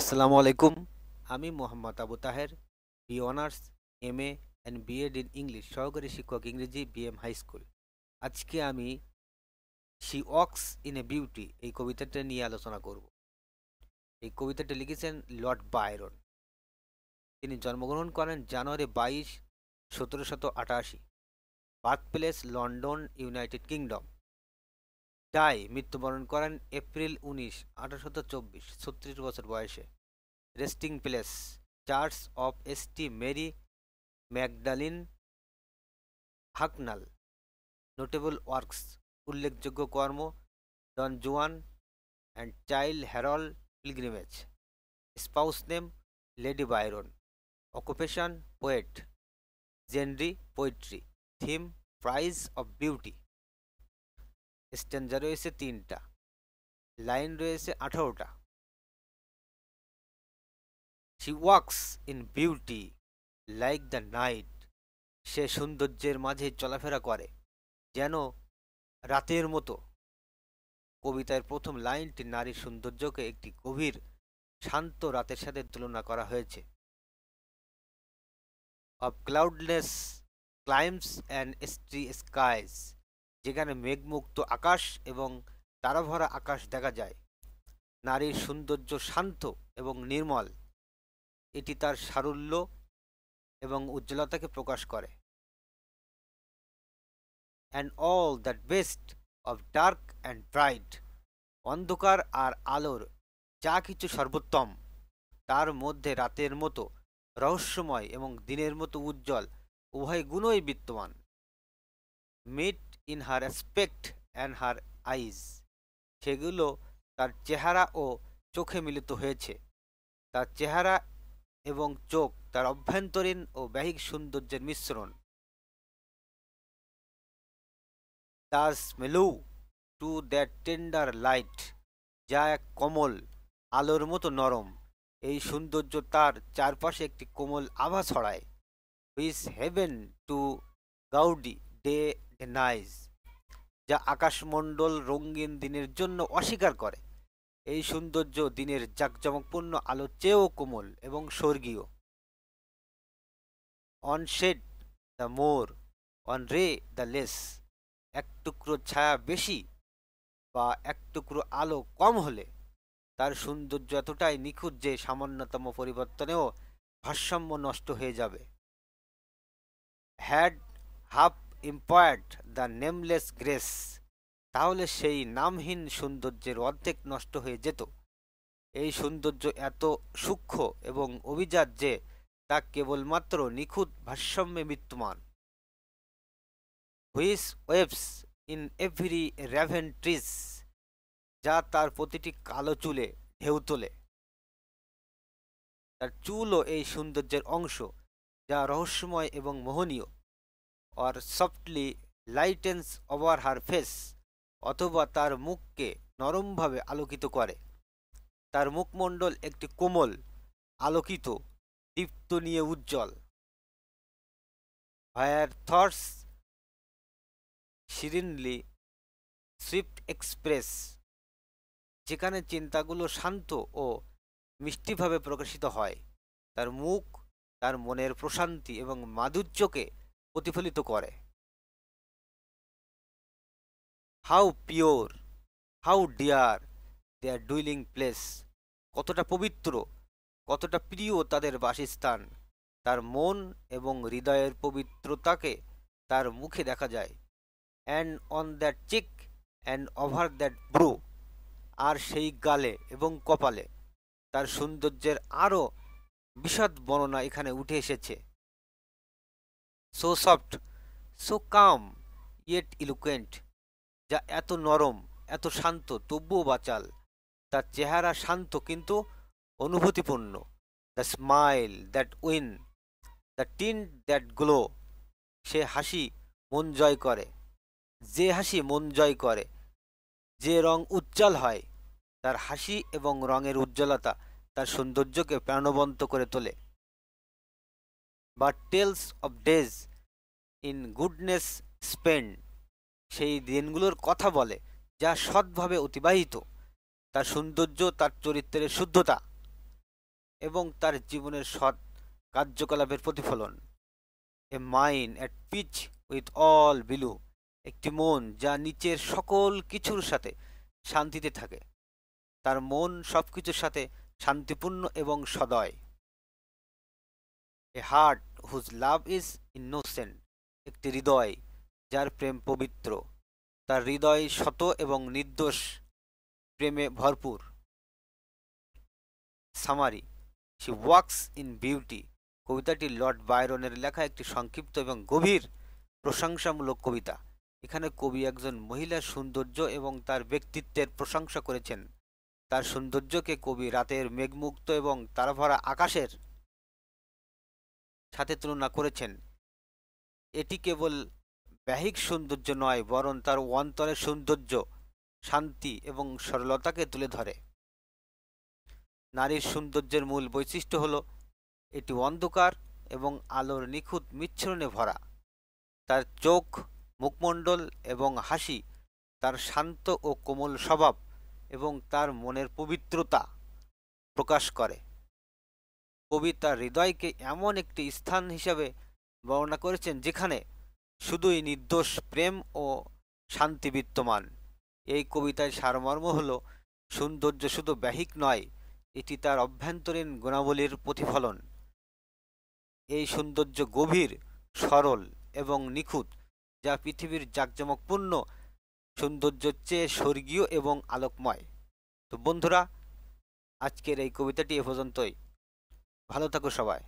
আসসালামু আলাইকুম। আমি Mohammad Abu Taher, B honours, MA and BEd in English, সহকারী শিক্ষক ইংরেজি, বিএম হাই স্কুল। আজকে আমি she walks in a beauty এই কবিতাটা নিয়ে আলোচনা করব। এই কবিতাটি লিখেছেন লর্ড বায়রন। তিনি জন্মগ্রহণ করেন জানুয়ারি 22, 1788। Birth place London, United Kingdom. মৃত্যুবরণ করেন এপ্রিল 19, 1824, 36 বছর বয়সে। Resting place church of ST Mary Magdalene, Hucknall. Notable works উল্লেখযোগ্য কর্ম: Don Juan and Childe Harold pilgrimage. Spouse name lady Byron. Occupation poet. Genre poetry. Theme praise of beauty. Stanza রয়েছে 3টা, line রয়েছে 18টা। She walks in beauty like the night. সে সৌন্দর্যের মাঝে চলাফেরা করে যেন রাতের মতো। কবিতার প্রথম লাইনটি নারীর সৌন্দর্যকে একটি গভীর শান্ত রাতের সাথে তুলনা করা হয়েছে। Of cloudless climes and starry skies. যেখানে মেঘমুক্ত আকাশ এবং তারাভরা আকাশ দেখা যায়। নারীর সৌন্দর্য শান্ত এবং নির্মল। এটি তার সারল্য এবং উজ্জ্বলতাকে প্রকাশ করে। And all that best of dark and bright. অন্ধকার আর আলোর যা কিছু সর্বোত্তম, তার মধ্যে রাতের মতো রহস্যময় এবং দিনের মতো উজ্জ্বল উভয় গুণই বিদ্যমান। Meet in her aspect and her eyes. সেগুলো তার চেহারা ও চোখে মিলিত হয়েছে। তার চেহারা এবং চোখ তার অভ্যন্তরীণ ও বাহ্যিক সৌন্দর্যের মিশ্রণ। তার স্মেলু টু দ্যাট টেন্ডার লাইট। যা এক কোমল আলোর মতো নরম। এই সৌন্দর্য তার চারপাশে একটি কোমল আভা ছড়ায়। হুইস হেভেন টু গাউডি ডে নাইজ। যা আকাশমণ্ডল রঙিন দিনের জন্য অস্বীকার করে। এই সৌন্দর্য দিনের জাঁকজমকপূর্ণ আলোর চেয়েও কোমল এবং স্বর্গীয়। One shade the more, one ray the less. এক টুকরো ছায়া বেশি বা এক টুকরো আলো কম হলে তার সৌন্দর্য এতটাই নিখুঁত যে সামান্যতম পরিবর্তনেও ভারসাম্য নষ্ট হয়ে যাবে। Had half impaired the nameless grace. তাহলে সেই নামহীন সৌন্দর্যের অর্ধেক নষ্ট হয়ে যেত। এই সৌন্দর্য এত সূক্ষ্ম এবং অভিজাত যে তা কেবলমাত্র নিখুঁত ভারসাম্যে বিদ্যমান। Which waves in every raven tress. যা তার প্রতিটি কালো চুলে ঢেউ তোলে। তার চুলও এই সৌন্দর্যের অংশ, যা রহস্যময় এবং মোহনীয়। Or softly lightens over her face. অথবা তার মুখকে নরমভাবে আলোকিত করে। তার মুখমণ্ডল একটি কোমল, আলোকিত, দীপ্ত নিয়ে উজ্জ্বল। Where thoughts serenely sweet express. যেখানে চিন্তাগুলো শান্ত ও মিষ্টিভাবে প্রকাশিত হয়। তার মুখ তার মনের প্রশান্তি এবং মাধুর্যকে প্রতিফলিত করে। How pure, how dear their dwelling place. কতটা পবিত্র, কতটা প্রিয় তাদের বাসস্থান। তার মন এবং হৃদয়ের পবিত্রতাকে তার মুখে দেখা যায়। And on that cheek and over that brow. আর সেই গালে এবং কপালে তার সৌন্দর্যের আরও বিশদ বর্ণনা এখানে উঠে এসেছে। So soft, so calm, yet eloquent. যা এত নরম, এত শান্ত, তবুও বাচাল। তার চেহারা শান্ত কিন্তু অনুভূতিপূর্ণ। The smile that win, the tint that glow. সে হাসি মন জয় করে। যে হাসি মন জয় করে, যে রং উজ্জ্বল হয়। তার হাসি এবং রঙের উজ্জ্বলতা তার সৌন্দর্যকে প্রাণবন্ত করে তোলে। But tells of days in goodness spent. সেই দিনগুলোর কথা বলে যা সৎভাবে অতিবাহিত। তার সৌন্দর্য তার চরিত্রের শুদ্ধতা। এবং তার জীবনের সৎ কার্যকলাপের প্রতিফলন। A mind at peace with all below, একটি মন যা নিচের সকল কিছুর সাথে শান্তিতে থাকে। তার মন সবকিছুর সাথে শান্তিপূর্ণ এবং সদয়। A heart whose love is innocent, একটি হৃদয় যার প্রেম পবিত্র। তার হৃদয় শত এবং নির্দোষ প্রেমে ভরপুর। Summary, she walks in beauty, কবিতাটি লর্ড বায়রনের লেখা একটি সংক্ষিপ্ত এবং গভীর প্রশংসামূলক কবিতা। এখানে কবি একজন মহিলার সৌন্দর্য এবং তার ব্যক্তিত্বের প্রশংসা করেছেন। তার সৌন্দর্যকে কবি রাতের মেঘমুক্ত এবং তারাভরা আকাশের সাথে তুলনা করেছেন। এটি কেবল বাহ্যিক সৌন্দর্য নয়, বরং তার অন্তরের সৌন্দর্য, শান্তি এবং সরলতাকে তুলে ধরে। নারীর সৌন্দর্যের মূল বৈশিষ্ট্য হল এটি অন্ধকার এবং আলোর নিখুঁত মিশ্রণে ভরা। তার চোখ, মুখমণ্ডল এবং হাসি তার শান্ত ও কোমল স্বভাব এবং তার মনের পবিত্রতা প্রকাশ করে। কবি তার হৃদয়কে এমন একটি স্থান হিসাবে বর্ণনা করেছেন যেখানে শুধুই নির্দোষ প্রেম ও শান্তি বিদ্যমান। এই কবিতায় সারমর্ম হল সৌন্দর্য শুধু বাহ্যিক নয়, এটি তার অভ্যন্তরীণ গুণাবলীর প্রতিফলন। এই সৌন্দর্য গভীর, সরল এবং নিখুঁত, যা পৃথিবীর জাঁকজমকপূর্ণ সৌন্দর্যের চেয়ে স্বর্গীয় এবং আলোকময়। তো বন্ধুরা, আজকের এই কবিতাটি এ পর্যন্তই। ভালো থাকো সবাই।